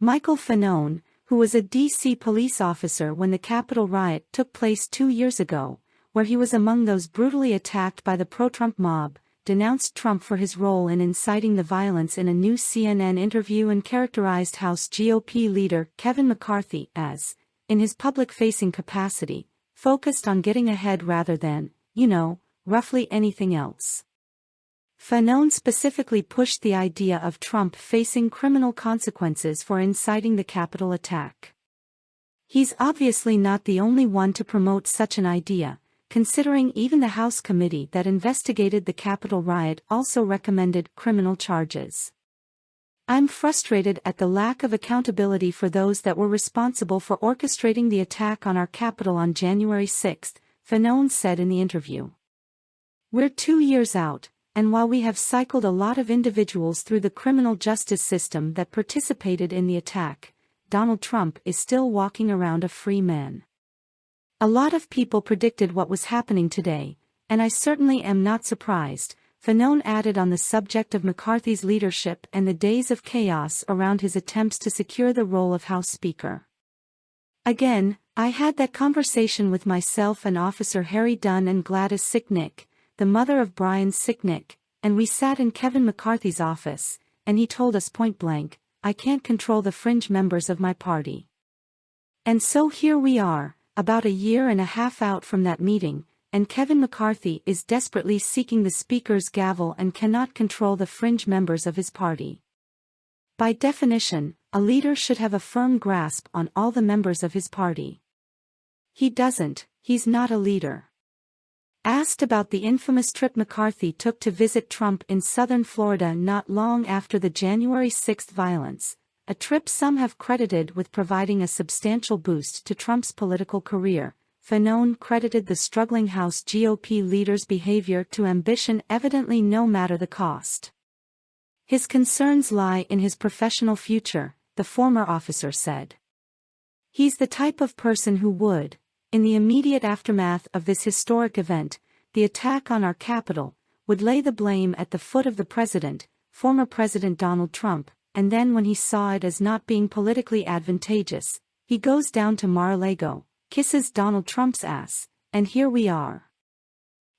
Michael Fanone, who was a D.C. police officer when the Capitol riot took place 2 years ago, where he was among those brutally attacked by the pro-Trump mob, denounced Trump for his role in inciting the violence in a new CNN interview and characterized House GOP leader Kevin McCarthy as, in his public-facing capacity, focused on getting ahead rather than, roughly anything else. Fanone specifically pushed the idea of Trump facing criminal consequences for inciting the Capitol attack. He's obviously not the only one to promote such an idea, considering even the House committee that investigated the Capitol riot also recommended criminal charges. "I'm frustrated at the lack of accountability for those that were responsible for orchestrating the attack on our Capitol on January 6, Fanone said in the interview. "We're 2 years out, and while we have cycled a lot of individuals through the criminal justice system that participated in the attack, Donald Trump is still walking around a free man. A lot of people predicted what was happening today, and I certainly am not surprised," Fanone added on the subject of McCarthy's leadership and the days of chaos around his attempts to secure the role of House Speaker. "Again, I had that conversation with myself and Officer Harry Dunn and Gladys Sicknick, the mother of Brian Sicknick, and we sat in Kevin McCarthy's office, and he told us point blank, I can't control the fringe members of my party. And so here we are, about a year and a half out from that meeting, and Kevin McCarthy is desperately seeking the Speaker's gavel and cannot control the fringe members of his party. By definition, a leader should have a firm grasp on all the members of his party. He doesn't, he's not a leader." Asked about the infamous trip McCarthy took to visit Trump in southern Florida not long after the January 6 violence, a trip some have credited with providing a substantial boost to Trump's political career, Fanone credited the struggling House GOP leader's behavior to ambition evidently no matter the cost. "His concerns lie in his professional future," the former officer said. "He's the type of person who would, in the immediate aftermath of this historic event, the attack on our Capitol, would lay the blame at the foot of the president, former President Donald Trump, and then when he saw it as not being politically advantageous, he goes down to Mar-a-Lago, kisses Donald Trump's ass, and here we are."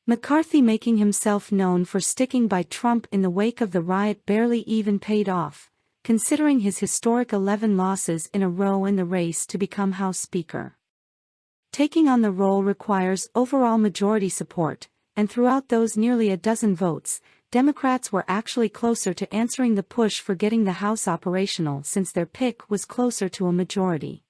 McCarthy, making himself known for sticking by Trump in the wake of the riot, barely even paid off, considering his historic 11 losses in a row in the race to become House Speaker. Taking on the role requires overall majority support, and throughout those nearly a dozen votes, Democrats were actually closer to answering the push for getting the House operational since their pick was closer to a majority.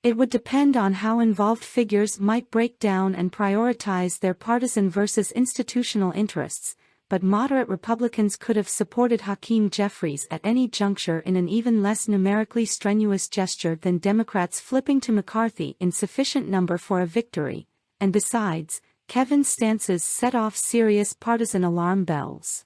It would depend on how involved figures might break down and prioritize their partisan versus institutional interests, but moderate Republicans could have supported Hakeem Jeffries at any juncture in an even less numerically strenuous gesture than Democrats flipping to McCarthy in sufficient number for a victory, and besides, Kevin's stances set off serious partisan alarm bells.